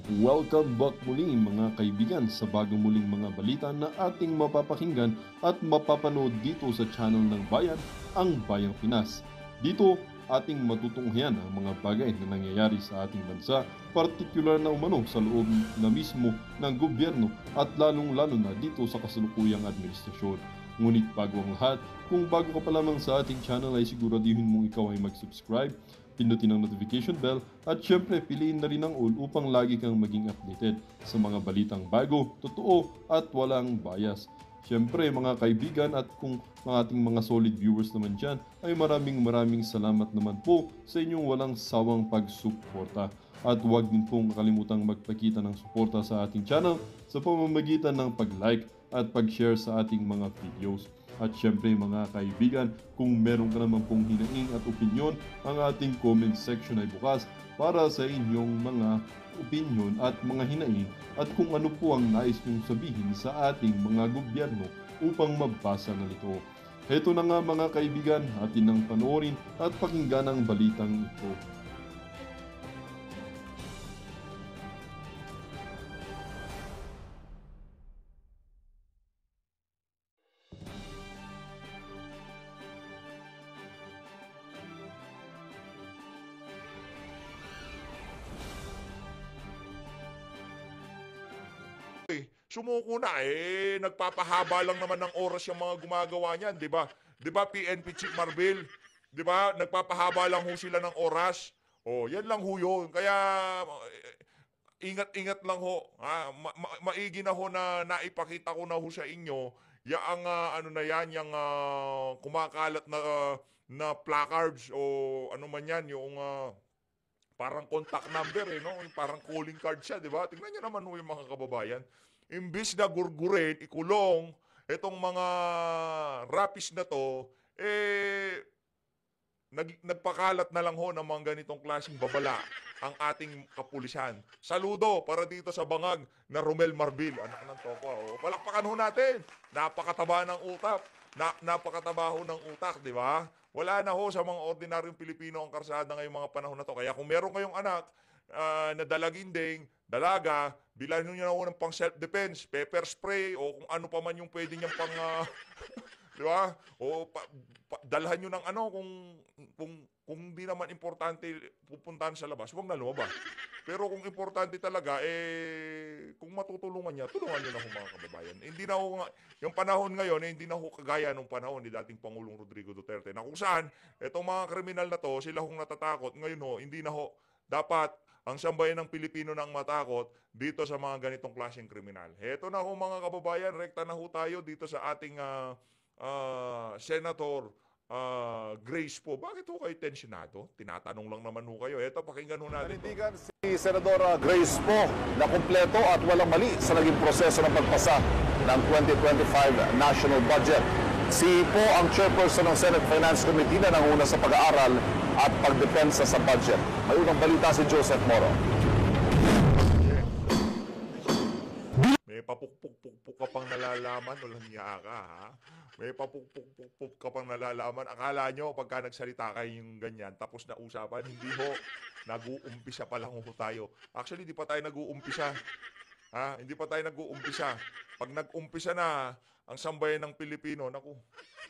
Welcome back muli mga kaibigan sa bagong muling mga balita na ating mapapakinggan at mapapanood dito sa channel ng Bayan, ang Bayang Pinas. Dito, ating matutunghayan ang mga bagay na nangyayari sa ating bansa, partikular na umano sa loob na mismo ng gobyerno at lalong-lalo na dito sa kasalukuyang administrasyon. Ngunit bago ang lahat, kung bago ka pa lamang sa ating channel ay siguraduhin mong ikaw ay mag-subscribe, pindutin ang notification bell at syempre piliin na rin ang all upang lagi kang maging updated sa mga balitang bago, totoo at walang bias. Syempre mga kaibigan at kung mga ating mga solid viewers naman dyan ay maraming salamat naman po sa inyong walang sawang pagsuporta. At huwag din pong kalimutang magpakita ng suporta sa ating channel sa pamamagitan ng pag-like at pag-share sa ating mga videos. At syempre mga kaibigan, kung meron ka naman pong hinaing at opinyon, ang ating comment section ay bukas para sa inyong mga opinyon at mga hinaing at kung ano po ang nais nyong sabihin sa ating mga gobyerno upang mabasa na ito. Heto na nga mga kaibigan, atin nang panoorin at pakinggan ang balitang ito. Sumuko na nagpapahaba lang naman ng oras yung mga gumagawa niyan, 'di ba? 'Di ba PNP Chief Marbil? 'Di ba? Nagpapahaba lang ho sila ng oras. Oh, 'yan lang ho 'yun. Kaya ingat-ingat lang ho. Maigi na ho na naipakita ko na ho sa inyo yang ano na 'yan, yung kumakalat na placards o ano man 'yan, yung parang contact number no? Parang calling card siya, 'di ba? Tingnan niyo naman ho yung mga kababayan. Imbis na gurgurin, ikulong, itong mga rapis na to, nagpakalat na lang ho ng mga ganitong klaseng babala ang ating kapulisan. Saludo para dito sa bangag na Romel Marbil, anak ng Toko. Palakpakan ho natin. Napakataba ng utak. Napakataba ho ng utak, di ba? Wala na ho sa mga ordinaryong Pilipino ang karsada ngayong mga panahon na to. Kaya kung meron kayong anak na dalaginding, dalaga, bilhin nyo na ho ng pang self-defense, pepper spray, o kung ano pa man yung pwede niyang pang, di ba? O dalhan nyo ng ano, kung di naman importante pupuntahan sa labas, huwag na lumabas. Pero kung importante talaga, kung matutulungan niya, tulungan nyo na ho mga kababayan. Hindi na ho, yung panahon ngayon, hindi na ho kagaya nung panahon ni dating Pangulong Rodrigo Duterte, na kung saan, itong mga kriminal na to, sila hong natatakot. Ngayon ho, hindi na ho, dapat ang sambayan ng Pilipino nang matakot dito sa mga ganitong klaseng kriminal. Heto na ho mga kababayan, rekta na ho tayo dito sa ating Senator Grace po. Bakit ho kayo tensionado? Tinatanong lang naman ho kayo. Heto, pakinggan ho natin. Nanindigan si Senadora Grace po na kumpleto at walang mali sa naging proseso ng pagpasa ng 2025 National Budget. Si po ang chairperson ng Senate Finance Committee na nanguna sa pag-aaral at pagdepensa sa budget. May unang balita si Joseph Moro. May papukpuk-pukpuk ka pang nalalaman, walang niya ka, ha? May papukpuk-pukpuk ka pang nalalaman. Akala nyo, pagka nagsalita kayo yung ganyan, tapos na usapan, hindi ho. Nag-uumpisa pa lang ho tayo. Actually, di pa tayo nag-uumpisa. Ha? Hindi pa tayo nag-uumpisa. Pag nag-umpisa na, ang sambayan ng Pilipino, naku,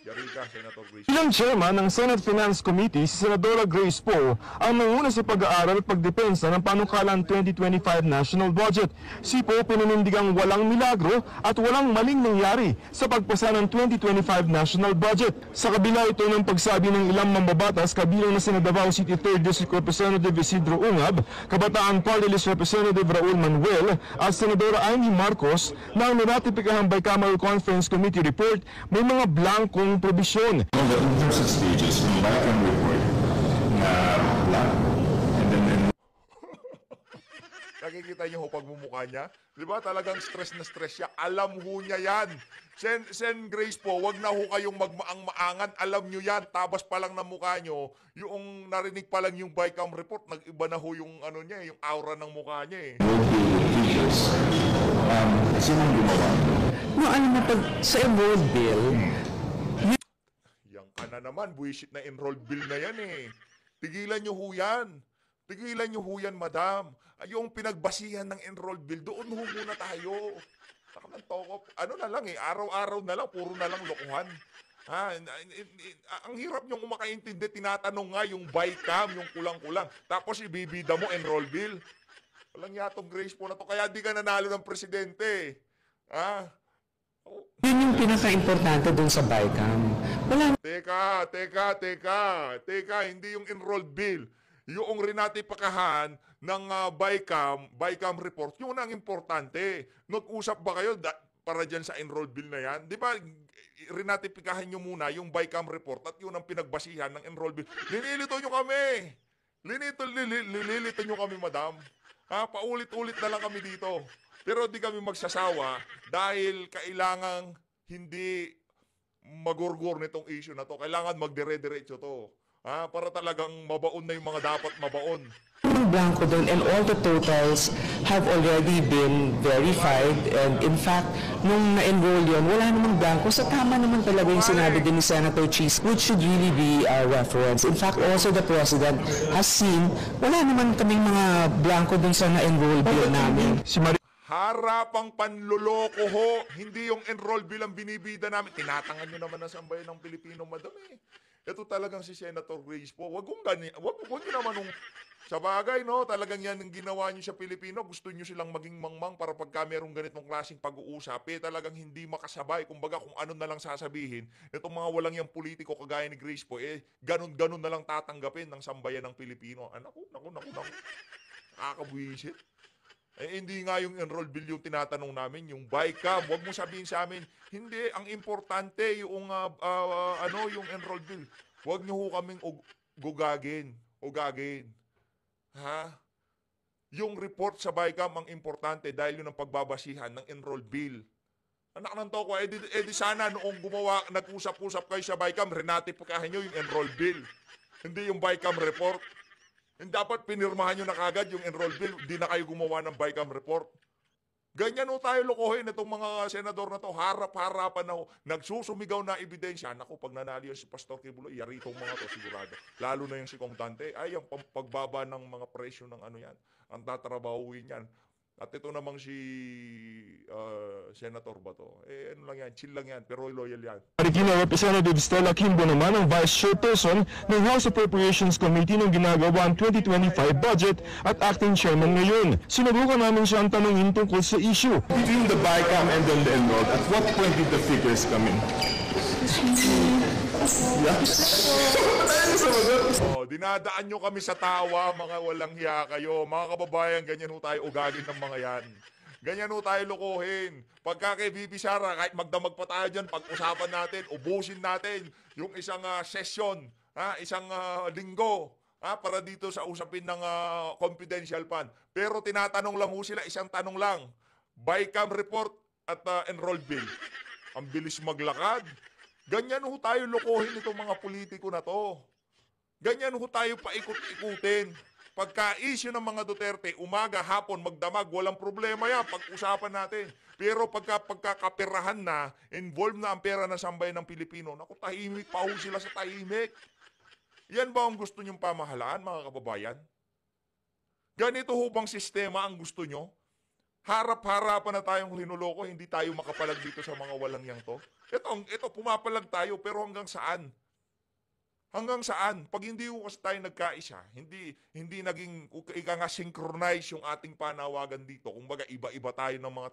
yari ka, Senator Grace. Bilang chairman ng Senate Finance Committee, si Senadora Grace Poe ang nanguna sa pag-aaral at pagdepensa ng panukalang 2025 National Budget. Si Poe pinanindigang walang milagro at walang maling nangyari sa pagpasa ng 2025 National Budget. Sa kabila ito ng pagsabi ng ilang mambabatas kabilang na sina Davao City 3rd District Representative Isidro Ungab, Kabataan Party List Representative Raul Manuel at Senadora Amy Marcos na ang niratipikahang Bicameral Conference Committee report may mga blankong probisyon. The interested stages ng Bicameral report na blank and then Nakikita niyo ho pagmumukha niya? Di ba talagang stress na stress siya? Alam ho niya yan. Sen Grace po, wag na ho kayong magmaang-maangan. Alam niyo yan. Tabas pa lang ng mukha niyo. Yung narinig pa lang yung Bicam report, nag-iba na ho yung ano niya, yung aura ng mukha niya figures. Sinong gumawa? No, alam mo, pag sa enrolled bill, Yang ka na naman, buwisit na enrolled bill na yan eh. Tigilan nyo ho yan. Tigilan nyo ho yan, madam. Yung pinagbasihan ng enrolled bill, doon ho muna tayo. Ng toko. Ano na lang araw-araw na lang, puro na lang lokohan. Ang hirap niyong makaintindi, tinatanong nga yung BICAM, yung kulang-kulang. Tapos ibibida mo, enroll bill. Walang yatong Grace po na to, kaya di ka nanalo ng presidente. Yun yung pinaka-importante dun sa BICAM. Wala Teka, hindi yung enrolled bill. Yung rinatipakahan ng BICAM report, yun ang importante. Nag-usap ba kayo para dyan sa enrolled bill na yan? Di ba, rinatipikahan nyo muna yung BICAM report at yun ang pinagbasihan ng enrolled bill. Linilito nyo kami. Linilito nyo kami, madam. Paulit-ulit na lang kami dito. Pero di kami magsasawa dahil kailangang hindi magurgur nitong issue na to. Kailangan magdire-diretso to. Para talagang mabaon na yung mga dapat mabaon. namang blanco doon, and all the totals have already been verified, and in fact, nung na-enroll yun, wala namang blanco. So tama naman talaga yung sinabi din ni Senator Cheese, which should really be a reference. In fact, also the President has seen, wala naman kaming mga blanco doon sa na-enroll bill namin. Harapang panluloko ho, hindi yung enroll bill ang binibida namin. Tinatangan nyo naman ang sambayan ng Pilipino, madam eh. Ito talagang si Senator Grace po. Wag nyo naman nung sa bagay, no? Talagang yan ang ginawa nyo sa Pilipino. Gusto nyo silang maging mangmang para pagka merong ganitong klaseng pag-uusap, talagang hindi makasabay. Kumbaga kung ano na lang sasabihin, itong mga walang yung politiko kagaya ni Grace po, ganun-ganun na lang tatanggapin ng sambayan ng Pilipino. Naku. Nakakabwisit. Hindi nga yung enroll bill yung tinatanong namin, yung BICAM. Huwag mo sabihin sa amin, hindi, ang importante yung, yung enroll bill. Huwag nyo ho kaming ugagin. Ha? Yung report sa BICAM ang importante dahil yun ang pagbabasihan ng enroll bill. Anak ng toko, edi sana noong nag-usap-usap kayo sa BICAM, renatipikahan nyo yung enroll bill. Hindi yung BICAM report. Yung dapat pinirmahan nyo na kagad yung enroll bill, di na kayo gumawa ng BICAM report. Ganyan ho tayo lokohin itong mga senador na to, harap-harapan na ho, nagsusumigaw na ebidensya. Naku, pag nanalo si Pastor Kibuloy, yari itong mga to sigurado. Lalo na yung si Kong Dante, yung pagbaba ng mga presyo ng ano yan, ang tatrabahuin yan. At ito namang si Senator Bato, ano lang yan, chill lang yan, pero loyal yan. Marikina Representative Stella Kimbo naman ang Vice Chairperson ng House Appropriations Committee ng ginagawa ang 2025 budget at acting chairman ngayon. Sinubukan namin siya ang tanongin tungkol sa issue. Between the BICAM and then the enrolled, at what point did the figures come in? Dinadaan nyo kami sa tawa, mga walang hiya kayo. Mga kababayan, ganyan ho tayo ugagin ng mga yan. Ganyan ho tayo lokohin. Pagka kay VP Sara, kahit magdamag pa tayo dyan, pag-usapan natin, ubusin natin yung isang session, isang linggo, para dito sa usapin ng confidential fund. Pero tinatanong lang ho sila, isang tanong lang, BICAM report at enroll bill. Ang bilis maglakad. Ganyan ho tayo lokohin itong mga politiko na to. Ganyan ho tayo paikot-ikutin. Pagka-issue ng mga Duterte, umaga, hapon, magdamag, walang problema yan. Pag-usapan natin. Pero pagkakaperahan na, involved na ang pera ng sambayan ng Pilipino, naku, tahimik pa ho sila sa tahimik. Yan ba ang gusto nyong pamahalaan, mga kababayan? Ganito ho bang sistema ang gusto nyo? Harap-harapan na tayong linuloko, hindi tayo makapalag dito sa mga walang yang to. Ito, pumapalag tayo, pero hanggang saan? Hanggang saan? Pag hindi ko kasi tayo nagkaisa, hindi naging synchronize yung ating panawagan dito. Kung baga, iba-iba tayo ng mga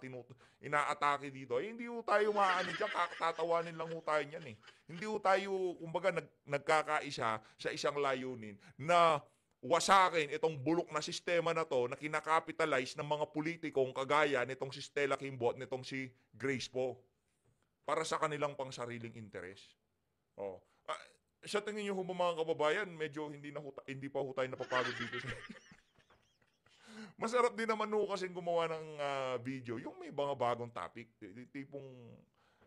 inaatake dito. Hindi ko tayo maaano dyan, kakatatawanin lang ho tayo niyan eh. Hindi ko tayo, kumbaga, nagkakaisa sa isang layunin na wasakin itong bulok na sistema na to na kinakapitalize ng mga politikong kagaya nitong si Stella Kimbo at nitong si Grace po para sa kanilang pang sariling interes. Sa tingin nyo mga kababayan, medyo hindi pa ho tayo napapagod dito. Masarap din naman ho kasing gumawa ng video, yung may mga bagong topic. Tipong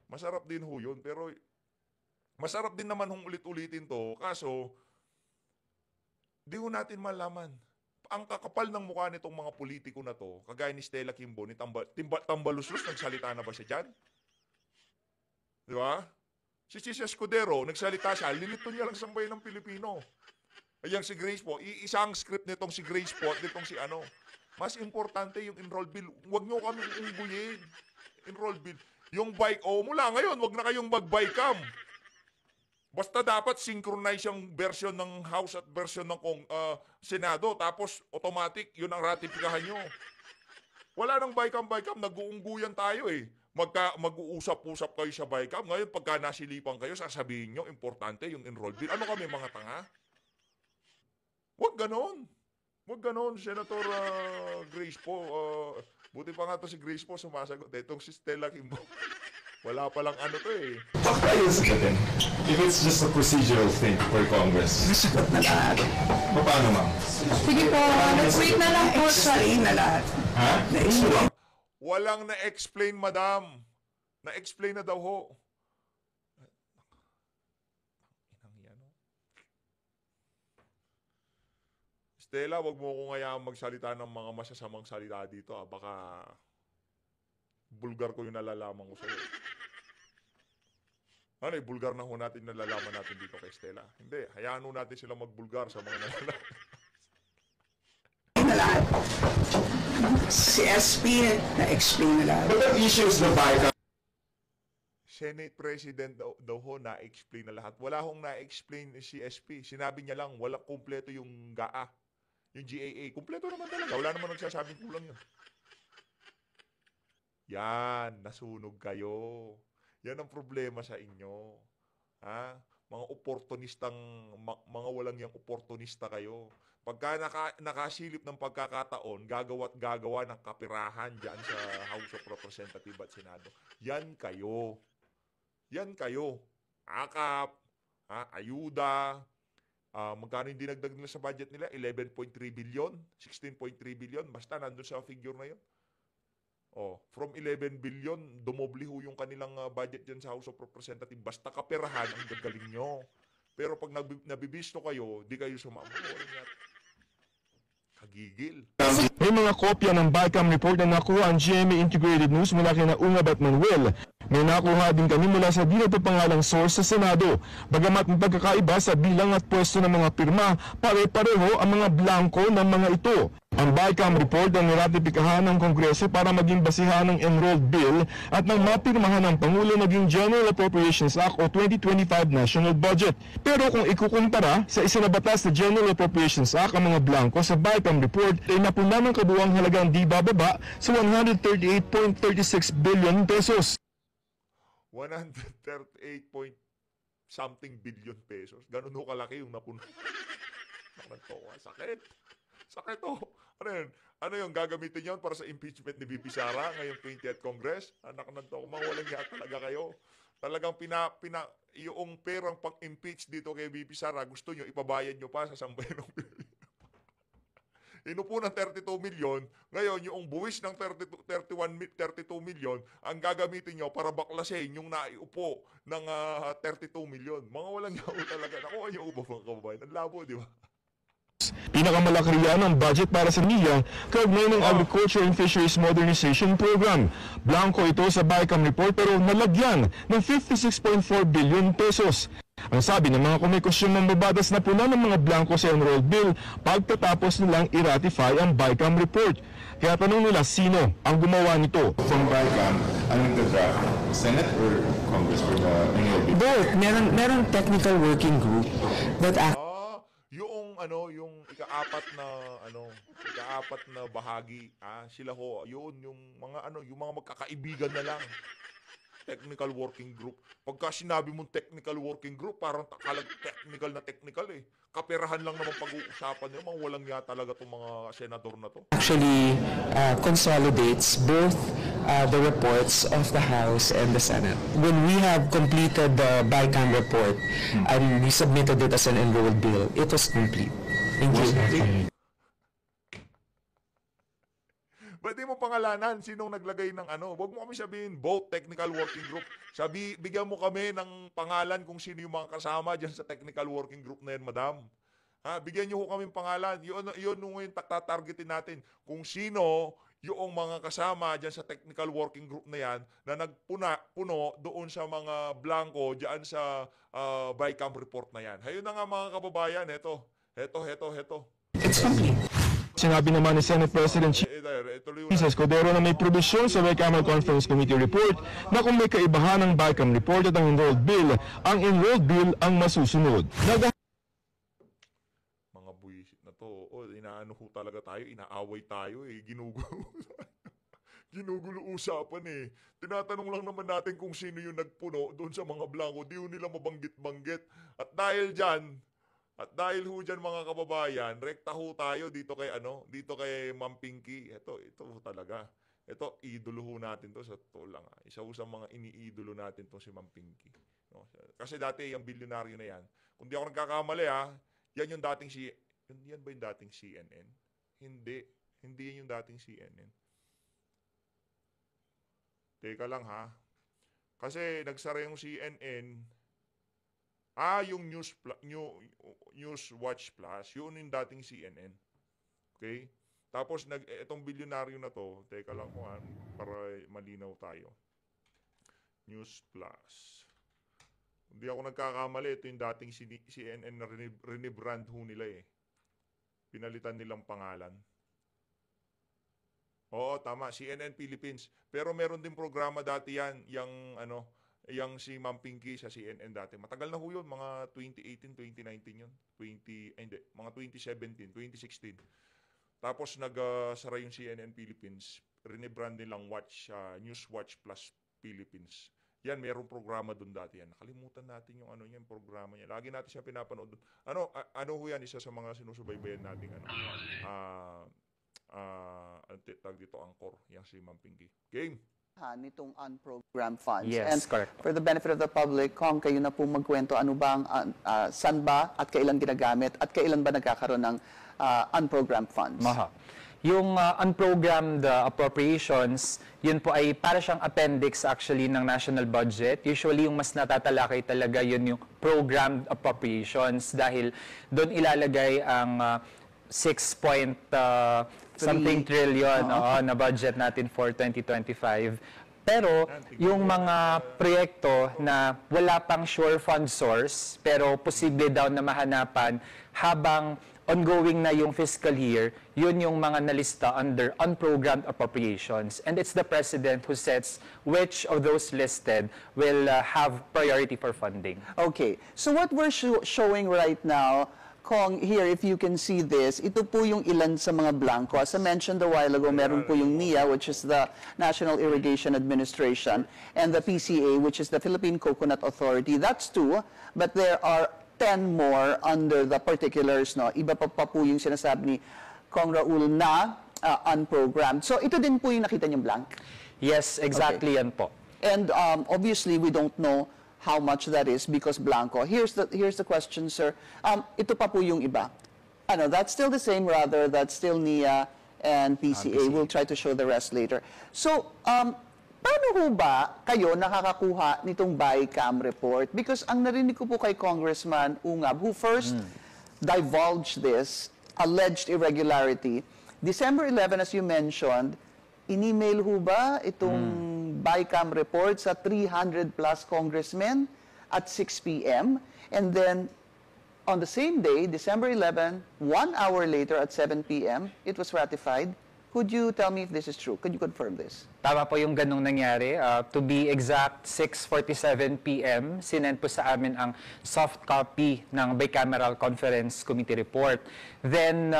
masarap din ho yun, pero masarap din naman hong ulit-ulitin to, kaso di ho natin malaman. Ang kakapal ng mukha nitong mga politiko na to, kagaya ni Stella Kimbo, ni Tambaluslos, nagsalita na ba siya dyan? Di ba? Si Chis Escudero, nagsalita siya, lilito niya lang sambayan ng Pilipino. Ayan si Grace po, isang script nitong si Grace po, nitong si ano. Mas importante yung enroll bill. Huwag nyo kami ungguyin. Enroll bill. Yung bike, mula ngayon, huwag na kayong mag-bicam. Basta dapat synchronize yung version ng House at version ng Senado. Tapos automatic, yun ang ratifikahan nyo. Wala nang bicam, nag-uungguyan tayo eh. Mag-uusap-usap kayo sa bicam. Ngayon, pagka nasilipan kayo, sasabihin nyo, importante yung enroll bill. Ano kami, mga tanga? Huwag ganon. Huwag ganon, Senator Grace po. Buti pa nga to si Grace po sumasagot. Itong si Stella Kimbo. Wala palang ano to eh. Ayos ka din. If it's just a procedural thing for Congress. Nasagot na lahat. Paano, ma'am? Sige po, let's wait na lang po sa na lahat. Ha? Na-explain. Walang na-explain, madam. Na-explain na daw ho. Stella, wag mo kong hayaan magsalita ng mga masasamang salita dito. Baka bulgar ko yung nalalaman ko sa'yo. Ano eh, bulgar na ho natin nalalaman natin dito kay Stella. Hindi, hayaan ho natin sila magbulgar sa mga nalalaman. Na lahat. Si SP na-explain na lahat. But the issue is the bike. Senate President daw ho na-explain na lahat. Wala hong na-explain si SP. Sinabi niya lang, wala kumpleto yung GAA. Yung GAA. Kumpleto naman talaga. Wala naman nagsasabing kulang yun. Yan, nasunog kayo. Yan ang problema sa inyo. Ha? Mga oportunistang, mga walang yang oportunista kayo. Pagka nakasilip ng pagkakataon, gagawa ng kapirahan dyan sa House of Representatives at Senado. Yan kayo. Yan kayo. Akap, ayuda, magkano yung dinagdag nila sa budget nila? 11.3 billion, 16.3 billion, basta nandun sa figure na yun. From 11 billion, dumobli ho yung kanilang budget dyan sa House of Representatives. Basta kaperahan ang gagaling nyo. Pero pag nabibisto kayo, di kayo sumama. Kagigil. May mga kopya ng BICAM report na nakuha ang GMA Integrated News mula kina Ungab at Manuel. May nakuha din kami mula sa di na pangalang source sa Senado. Bagamat may pagkakaiba sa bilang at pwesto ng mga pirma, pare-pareho ang mga blanko ng mga ito. Ang BICAM report ang niratipikahan ng Kongreso para maging basihan ng enrolled bill at nang mapirmahan ng Pangulo naging General Appropriations Act o 2025 National Budget. Pero kung ikukumpara sa isinabatas na General Appropriations Act ang mga blanko sa BICAM report ay napuna ng kabuuang halagang di bababa sa 138.36 billion pesos. 138 point something billion pesos. Ganun ho kalaki yung napuna. Sakit. Sakit to. Ano yun? Ano yung gagamitin yun para sa impeachment ni VP Sara ngayong 20th Congress? Anak ng to, mawalang niya talaga kayo. Talagang yung perang pang-impeach dito kay VP Sara, gusto nyo, ipabayad nyo pa sa sambayan ng Inupo ng 32 million, ngayon yung buwis ng 32 million, ang gagamitin nyo para baklasin yung naiupo ng 32 million. Mga walang yaw talaga. Nakuha nyo upo mga kababayan. Ang labo, di ba? Pinakamalaki riyan ang budget para sa NIA kaugnay ng Agriculture and Fisheries Modernization Program. Blanco ito sa BICAM report pero nalagyan ng 56.4 billion pesos. Ang sabi ng mga komisyon ng mabadas na puna ng mga blanco sa enrolled bill pagkatapos nilang i-ratify ang BICAM report. Kaya tanong nila sino ang gumawa nito. From BICAM, anong the-draft? Senate or Congress for the annual bill? Both. Meron technical working group that yung ikaapat na bahagi, sila ho, yun yung mga magkakaibigan na lang. Technical working group. Pagka sinabi mong technical working group, parang technical eh. Kaperahan lang naman pag-uusapan nila, mga walang ya talaga itong mga senador na to. actually consolidates both the reports of the House and the Senate. When we have completed the BICAM report and we submitted it as an enrolled bill, it was complete. Thank you. Ba't di mo pangalanan sinong naglagay ng Huwag mo kami sabihin, both technical working group. Bigyan mo kami ng pangalan kung sino yung mga kasama dyan sa technical working group na yan, madam. Bigyan nyo ko kami pangalan. Yun yung tatargetin natin. Kung sino yung mga kasama dyan sa technical working group na yan na nagpuno doon sa mga blanco dyan sa BICAM report na yan. Hayun na nga mga kababayan, eto. Heto. It's complete. Sinabi naman ni Senate President Tuloy Chis Escudero na may probisyon sa Bicameral Conference Committee report na kung may kaibahan ng BICAM report at ang enrolled bill ang masusunod. mga buwisit na to. Inaano ho talaga tayo, inaaway tayo ginugulo usapan Tinatanong lang naman natin kung sino yung nagpuno doon sa mga blanco. Di ho nila mabanggit-banggit. At dahil ho dyan mga kababayan, rekta ho tayo dito kay Ma'am Pinky. Ito ho talaga. Ito, idolo ho natin to sa totoo lang. Isa ho sa mga iniidolo natin to si Ma'am Pinky. No? Kasi dati yung bilyonaryo na yan. Kung di ako nagkakamali yan yung dating yan ba yung dating CNN? Hindi yan yung dating CNN. Teka lang kasi nagsara yung CNN. Yung News Watch Plus, yun yung dating CNN. Okay? Tapos itong bilyonaryo na to, teka lang ko para malinaw tayo. News Plus. Hindi ako nagkakamali, ito yung dating CNN na rinibrand ho nila Pinalitan nilang pangalan. Oo, tama, CNN Philippines. Pero meron din programa dati yan, yung si Ma'am Pinky sa CNN dati. Matagal na ho yun, mga 2018, 2019 yun. Mga 2017, 2016. Tapos nagsara yung CNN Philippines. Rinibrand nilang News Watch Plus Philippines. Yan, merong programa doon dati yan. Nakalimutan natin yung programa niya. Lagi natin siya pinapanood doon. Ano ho yan, isa sa mga sinusubaybayan natin tag dito angkor, yang si Ma'am Pinky. Game! Nitong unprogrammed funds. Yes, And correct. for the benefit of the public, Kong, kayo na po magkwento, ano ba saan ba at kailan ginagamit at kailan ba nagkakaroon ng unprogrammed funds? Yung unprogrammed appropriations, yun po ay para siyang appendix actually ng national budget. Usually yung mas natatalakay talaga yun yung programmed appropriations dahil doon ilalagay ang 6 trillion na budget natin for 2025. Pero yung mga proyekto na wala pang sure fund source pero posible daw na mahanapan habang ongoing na yung fiscal year, yun yung mga nalista under unprogrammed appropriations. And it's the President who sets which of those listed will have priority for funding. Okay. So what we're showing right now, Kong, here, if you can see this, ito po yung ilan sa mga blanco. As I mentioned a while ago, meron po yung NIA, which is the National Irrigation Administration, and the PCA, which is the Philippine Coconut Authority. That's 2, but there are 10 more under the particulars. No? Iba pa po yung sinasabi ni Kong Raul na unprogrammed. So ito din po yung nakita niyong blank? Yes, exactly yan po. And obviously, we don't know how much that is because blanco. Here's the question, sir. Ito pa po yung iba. That's still the same, rather. That's still NIA and PCA. We'll try to show the rest later. So, paano ho ba kayo nakakakuha nitong BICAM report? Because ang narinig ko po kay Congressman Ungab, who first divulged this alleged irregularity, December 11, as you mentioned, in-email ho ba itong BICAM report sa 300 plus congressmen at 6 p.m. And then, on the same day, December 11, 1 hour later at 7 p.m., it was ratified. Could you tell me if this is true? Could you confirm this? Tama po yung ganung nangyari. To be exact, 6:47 p.m., sinend po sa amin ang soft copy ng Bicameral Conference Committee report. Then,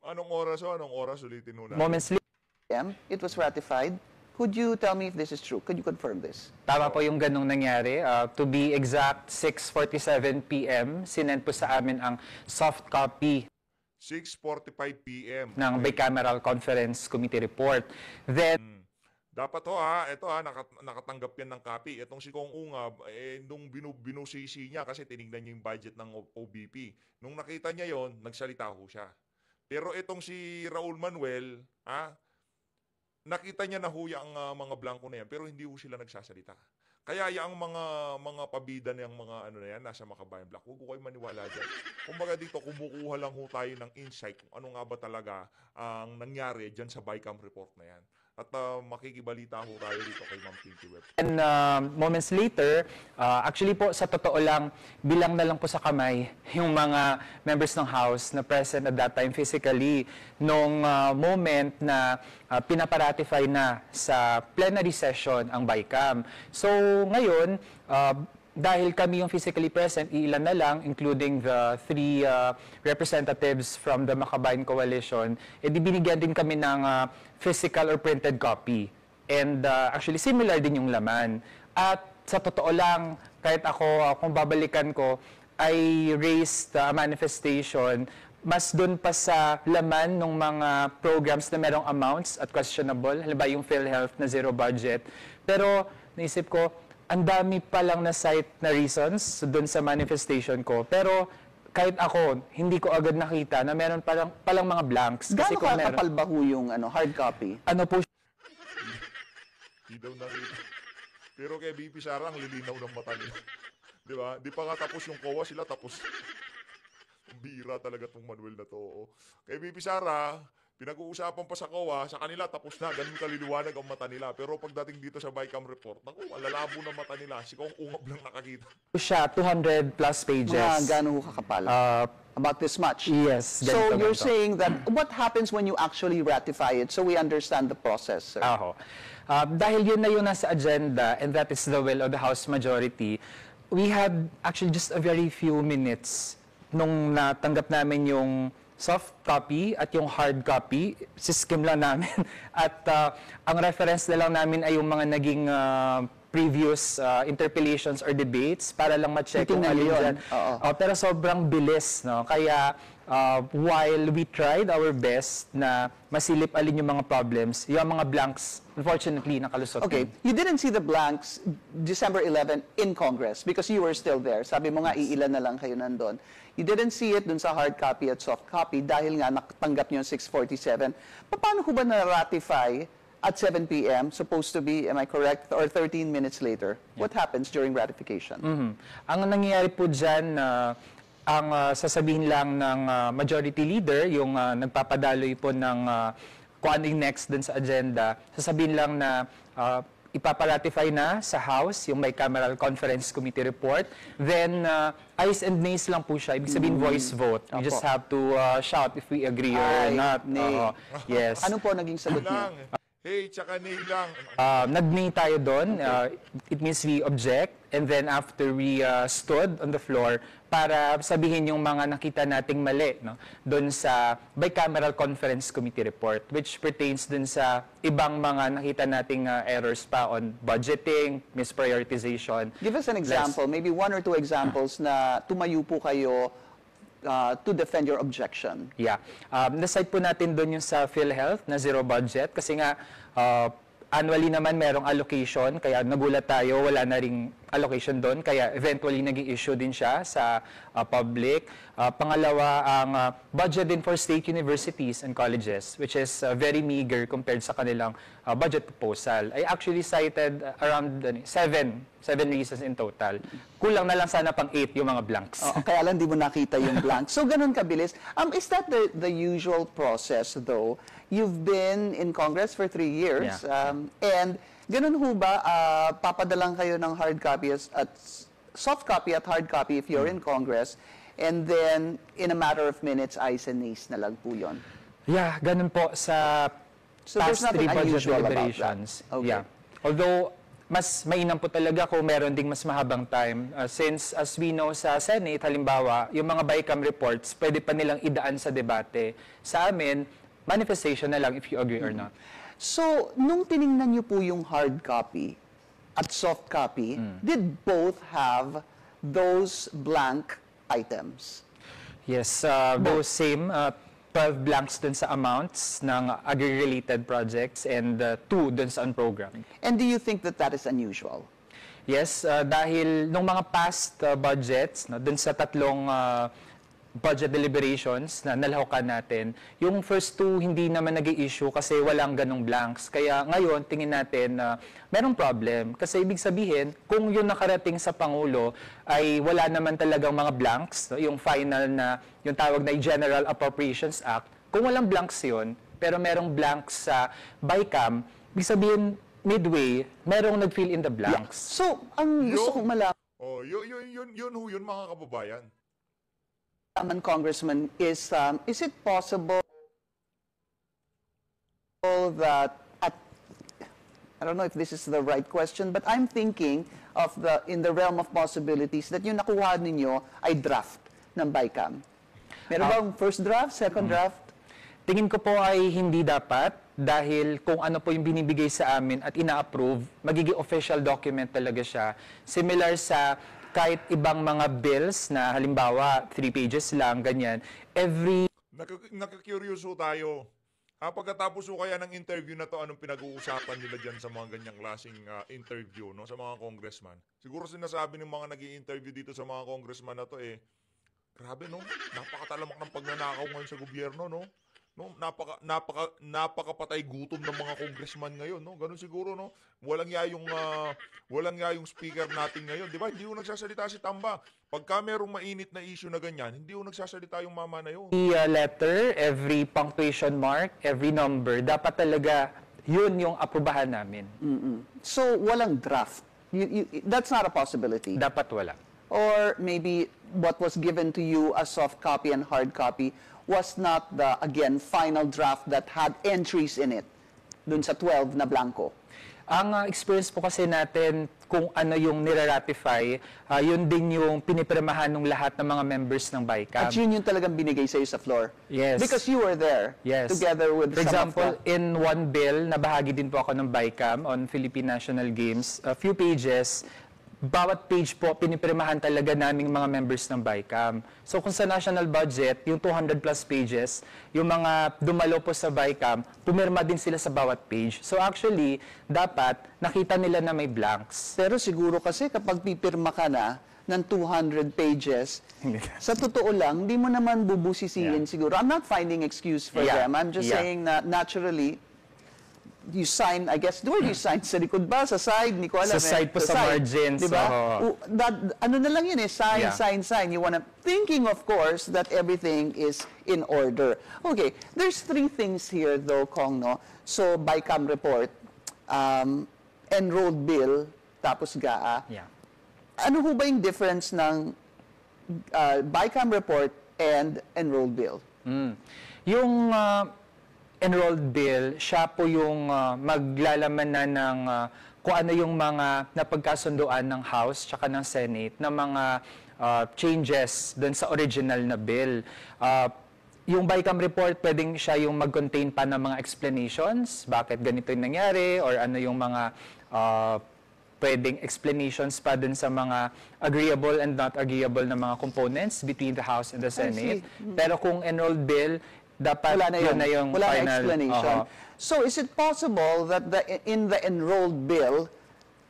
Anong oras ulitin ho natin? moments later, It was ratified. Could you tell me if this is true? Could you confirm this? tama po yung ganung nangyari. To be exact, 6:47 p.m., sinend po sa amin ang soft copy 6:45 p.m. ng Bicameral Conference Committee report. Then, Dapat nakatanggap yan ng copy. Itong si Kong Ungab, nung binusisi niya kasi tinignan niya yung budget ng OBP. Nung nakita niya yon, nagsalita ho siya. Pero itong si Raul Manuel, nakita niya na ho yung mga blanco na yan, pero hindi ho sila nagsasalita. Kaya yung mga pabida ng mga nasa Makabayan Black, huwag ko kayo maniwala dyan. Kumbaga dito, kumukuha lang ho tayo ng insight kung ano nga ba talaga ang nangyari dyan sa BICAM report na yan. at makikibalita ho tayo dito kay Ma'am Pinky Webb. And moments later, actually po sa totoo lang, bilang na lang po sa kamay yung mga members ng House na present at that time physically nung moment na pinaparatify na sa plenary session ang BICAM. So ngayon, dahil kami yung physically present, ilan na lang, including the 3 representatives from the Makabayan Coalition, binigyan din kami ng physical or printed copy. And actually, similar din yung laman. At sa totoo lang, kahit ako, kung babalikan ko, I raised a manifestation mas doon pa sa laman ng mga programs na merong amounts at questionable. Halimbawa yung PhilHealth na zero budget. Pero naisip ko, ang dami pa lang na cite na reasons doon sa manifestation ko. Pero kahit ako, hindi ko agad nakita na meron palang mga blanks. Gaano kakapal ba ho yung hard copy? Ano po? Hindi daw nakita. Pero kay BP Sara, ang lilinaw ng mata nila. Di ba? Di pa nga tapos yung COA, sila tapos. Bira talaga tong Manuel na to. Oo. Kay BP Sara, pinag-uusapan pa sa COA, sa kanila tapos na, ganun kaliliwanag ang mata nila. Pero pagdating dito sa BICAM report, naku, alalabo ng mata nila. Sikong ungab lang nakakita. Siya, 200 plus pages. Gaano ho kakapal? About this much? Yes. So you're saying that, what happens when you actually ratify it so we understand the process, sir? Dahil yun na yun nasa agenda and that is the will of the House majority, we had actually just a very few minutes nung natanggap namin yung soft copy at yung hard copy, siskim lang namin. At ang reference na lang namin ay yung mga naging previous interpellations or debates para lang ma-check kung alin dyan. Pero sobrang bilis, no? Kaya while we tried our best na masilip alin yung mga problems, yung mga blanks, unfortunately, nakalusot. Okay, you didn't see the blanks December 11 in Congress because you were still there. Sabi mo nga, iilan na lang kayo nandun. You didn't see it dun sa hard copy at soft copy dahil nga nakatanggap nyo yung 647. Paano ko ba na-ratify at 7 p.m., supposed to be, am I correct, or 13 minutes later? Yeah. What happens during ratification? Ang nangyayari po dyan, ang sasabihin lang ng majority leader, yung nagpapadaloy po ng kung ano yung next dun sa agenda, sasabihin lang na ipaparatify na sa House yung bicameral conference committee report. Then, ayes and nays lang po siya. Ibig sabihin voice vote. We just have to shout if we agree or not. Yes. Ano po naging sagot niya? Hey, tsaka nay lang. Nag-nay tayo doon. It means we object. And then after we stood on the floor para sabihin yung mga nakita nating mali, no, doon sa bicameral conference committee report, which pertains doon sa ibang mga nakita nating errors pa on budgeting, misprioritization. Give us an example, maybe 1 or 2 examples na tumayo po kayo to defend your objection. Yeah. Naside po natin doon yung sa PhilHealth na zero budget kasi nga annually naman merong allocation, kaya nagulat tayo, wala na ring allocation doon, kaya eventually naging issue din siya sa public. Pangalawa, ang budget din for state universities and colleges, which is very meager compared sa kanilang budget proposal. I actually cited around 7 reasons in total. Kulang na lang sana pang 8 yung mga blanks. Kaya lang di mo nakita yung blanks. So ganun kabilis. Is that the usual process though? You've been in Congress for 3 years. Yeah. And ganun ho ba, papadalang kayo ng hard copy at soft copy at hard copy if you're in Congress, and then in a matter of minutes, ayes and nays na lang po yun? Yeah, ganun po sa there's past 3 nothing budget unusual about that. deliberations. Okay. Yeah. Although, mas mainam po talaga kung meron ding mas mahabang time. Since, as we know sa Senate, halimbawa, yung mga BICAM reports, pwede pa nilang idaan sa debate. Sa amin, manifestation na lang if you agree or not. So, nung tiningnan niyo po yung hard copy at soft copy, did both have those blank items? Yes, those same 12 blanks dun sa amounts ng agri-related projects and 2 dun sa unprogrammed. And do you think that that is unusual? Yes, dahil nung mga past budgets, no, dun sa tatlong budget deliberations na nalahukan natin, yung first 2 hindi naman nag-i-issue kasi walang ganong blanks. Kaya ngayon, tingin natin na merong problem. Kasi ibig sabihin, kung yung nakarating sa Pangulo ay wala naman talagang mga blanks, no, yung final na, yung tawag na General Appropriations Act, kung walang blanks yun, pero merong blanks sa BICAM, ibig sabihin, midway, merong nag-fill in the blanks. So, ang gusto kong malaman, Oh, yun mga kababayan. Congressman, is it possible that I don't know if this is the right question, but I'm thinking of in the realm of possibilities that yung nakuha ninyo ay draft ng BICAM. Meron bang first draft, second draft? Tingin ko po ay hindi dapat dahil kung ano po yung binibigay sa amin at ina-approve, magiging official document talaga siya. Similar sa kahit ibang mga bills na halimbawa 3 pages lang, ganyan. Nakaka-curious tayo. Pagkatapos kaya ng interview na to, anong pinag-uusapan nila dyan sa mga ganyang klaseng interview, no, sa mga congressman? Siguro sinasabi ng mga nag-i-interview dito sa mga congressman na to, grabe, no? Napakatalamak ng pagnanakaw ngayon sa gobyerno, no? No, napakapatay gutom ng mga congressman ngayon, no? Ganun siguro, no? Walang ya yung speaker natin ngayon, di ba? Hindi yung nagsasalita si Tamba. Pagka merong mainit na issue na ganyan, hindi yung nagsasalita yung mama na yun. Every letter, every punctuation mark, every number, dapat talaga yun yung aprubahan namin. So, walang draft. That's not a possibility. Dapat wala. Or maybe what was given to you as soft copy and hard copy was not the, again, final draft that had entries in it, dun sa 12 na blanco. Ang experience po kasi natin kung ano yung nire-ratify, yun din yung pinipirmahan ng lahat ng mga members ng BICAM. At yun yung talagang binigay sa'yo sa floor? Yes. Because you were there, yes, together with for some example, of the... in one bill, nabahagi din po ako ng BICAM on Philippine National Games, a few pages, bawat page po, pinipirmahan talaga naming mga members ng BICAM. So kung sa national budget, yung 200 plus pages, yung mga dumalo po sa BICAM, pumirma din sila sa bawat page. So actually, dapat nakita nila na may blanks. Pero siguro kasi kapag pipirma ka na ng 200 pages, sa totoo lang, di mo naman bubusisihin siguro. I'm not finding excuse for them. I'm just saying na naturally, you sign, I guess, do you sign sa likod ba? Sa side? Hindi ko alam. Sa side po, sa margins. Diba? Ano na lang yun sign, sign. You wanna, thinking of course that everything is in order. Okay, there's 3 things here though, Kong, no? So, BICAM report, enrolled bill, tapos GAA. Ano ho ba yung difference ng BICAM report and enrolled bill? Yung enrolled bill, siya po yung maglalaman na ng kung ano yung mga napagkasunduan ng House tsaka ng Senate na mga changes doon sa original na bill. Yung BICAM report, pwedeng siya yung mag-contain pa ng mga explanations, bakit ganito yung nangyari, or ano yung mga pwedeng explanations pa dun sa mga agreeable and not agreeable na mga components between the House and the Senate. Pero kung enrolled bill, dapat wala na yung wala final. Na explanation. So is it possible that in the enrolled bill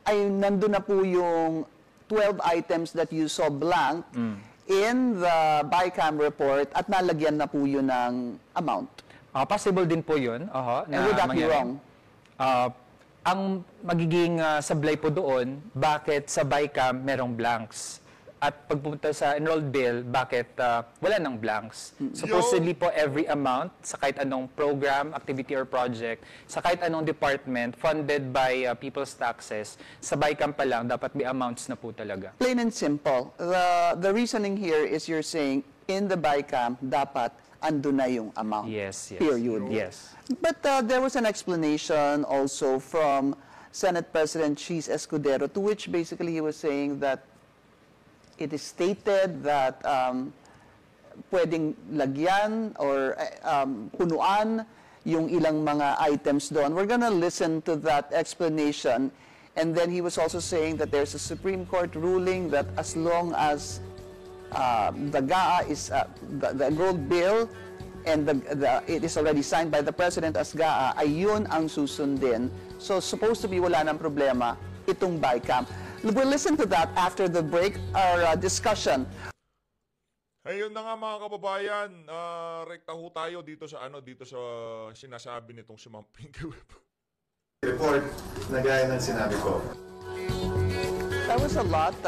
ay nandun na po yung 12 items that you saw blank in the BICAM report at nalagyan na po yun ng amount? Possible din po yun. And would that be wrong? Ang magiging sablay po doon, bakit sa BICAM merong blanks? At pagpunta sa enrolled bill, bakit wala ng blanks? Supposedly po every amount sa kahit anong program, activity or project, sa kahit anong department funded by people's taxes, sa BICAM pa lang dapat may amounts na po talaga. Plain and simple. The reasoning here is you're saying in the BICAM dapat ando na yung amount. Yes. Period. Yes. But there was an explanation also from Senate President Cheese Escudero, to which basically he was saying that it is stated that pwedeng lagyan or punuan yung ilang mga items doon. We're gonna listen to that explanation. And then he was also saying that there's a Supreme Court ruling that as long as the GAA is the enrolled bill and it is already signed by the President as GAA, ay yun ang susundin. So supposed to be wala ng problema itong BICAM. We'll listen to that after the break, our discussion. Ayun na nga mga kababayan, rekta ho tayo dito sa sinasabi nitong si Ma'am Pinky Web. Report na gaya ng sinabi ko. That was a lot.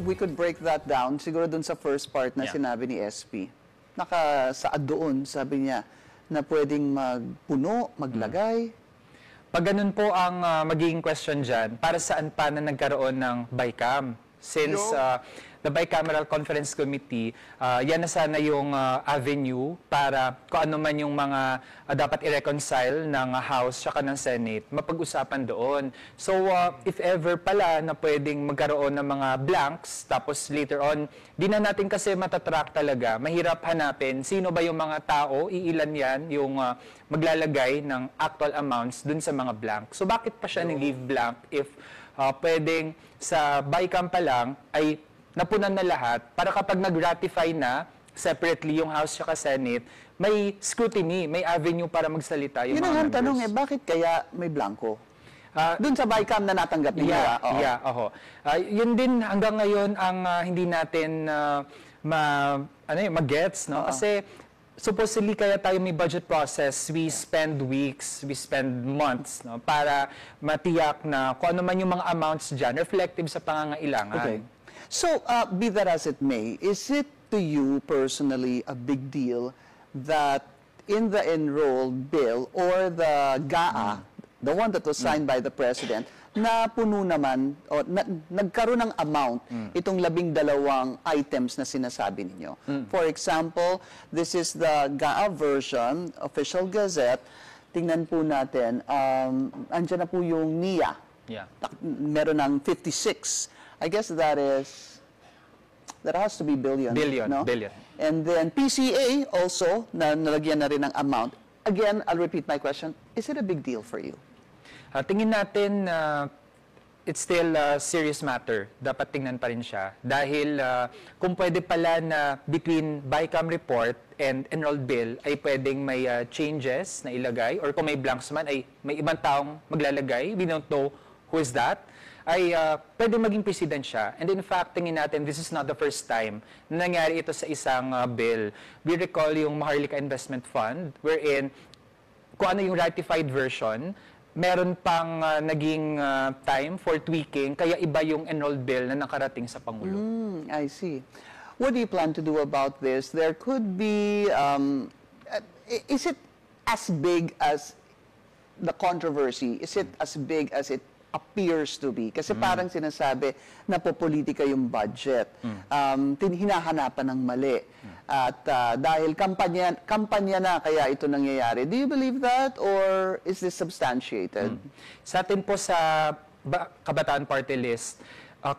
We could break that down. Siguro dun sa first part na sinabi ni SP. Nakasaad doon, sabi niya, na pwedeng magpuno, maglagay. Pag ganun po ang magiging question dyan, para saan pa na nagkaroon ng BICAM? Since the Bicameral Conference Committee, yan na sana yung avenue para kung ano man yung mga dapat i-reconcile ng House at ng Senate, mapag-usapan doon. So, if ever pala na pwedeng magkaroon ng mga blanks, tapos later on, di na natin kasi matatrack talaga. Mahirap hanapin sino ba yung mga tao, iilan yan, yung maglalagay ng actual amounts dun sa mga blank. So, bakit pa siya ni-leave blank if pwedeng sa BICAM pa lang ay napunan na lahat para kapag nag-ratify na separately yung House at Senate, may scrutiny, may avenue para magsalita yung Yun mga ang tanong members. bakit kaya may blanco? Doon sa BICAM na natanggap ninyo. Oo. Yun din hanggang ngayon ang hindi natin mag-gets, no? Kasi supposedly kaya tayo may budget process, we spend weeks, we spend months, no, para matiyak na kung ano man yung mga amounts dyan, reflective sa pangangailangan. Okay. So, be that as it may, is it to you personally a big deal that in the enrolled bill or the GAA, the one that was signed by the President, na puno naman, o nagkaroon ng amount itong 12 items na sinasabi ninyo? For example, this is the GAA version, Official Gazette. Tingnan po natin, andyan na po yung NIA. Yeah. Meron ng 56. I guess that has to be billion. Billion, no? billion. And then PCA also, na nalagyan na rin ng amount. Again, I'll repeat my question. Is it a big deal for you? Tingin natin it's still a serious matter. Dapat tingnan pa rin siya. Dahil kung pwede pala na between BICAM report and enrolled bill ay pwedeng may changes na ilagay or kung may blanks man ay may ibang taong maglalagay. We don't know who is that. Ay pwede maging president siya. And in fact, tingin natin, this is not the first time na nangyari ito sa isang bill. We recall yung Maharlika Investment Fund wherein kung ano yung ratified version, meron pang naging time for tweaking, kaya iba yung enrolled bill na nakarating sa Pangulo. I see. What do you plan to do about this? There could be, is it as big as the controversy? Is it as big as it appears to be? Kasi parang sinasabi na popolitika yung budget. Hinahanapan ng mali. At dahil kampanya na kaya ito nangyayari. Do you believe that or is this substantiated? Sa atin po sa Kabataan Party List,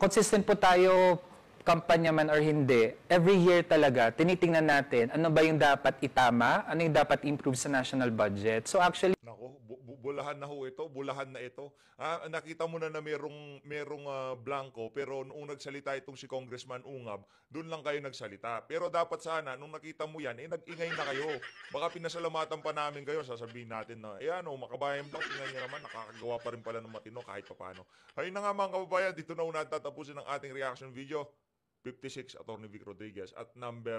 consistent po tayo, kampanya man or hindi, every year talaga, tinitingnan natin ano ba yung dapat itama, ano yung dapat improve sa national budget. So actually, Nako, bulahan na ho ito, bulahan na ito. Nakita mo na merong blanco, pero noong nagsalita itong si Congressman Ungab, doon lang kayo nagsalita. Pero dapat sana, nung nakita mo yan, nag-ingay na kayo. Baka pinasalamatan pa namin kayo, sasabihin natin na, makabayan blanc, tingnan nyo naman, nakakagawa pa rin pala ng matino kahit papano. Ayun na nga mga kababayan, dito na una tatapusin ang ating reaction video. 56, Atty. Vic Rodriguez, at number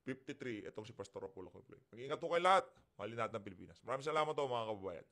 53, itong si Pastor Apollo Coble. Mag-ingat po kayo lahat. Mahalin natin ang Pilipinas. Maraming salamat po mga kababayan.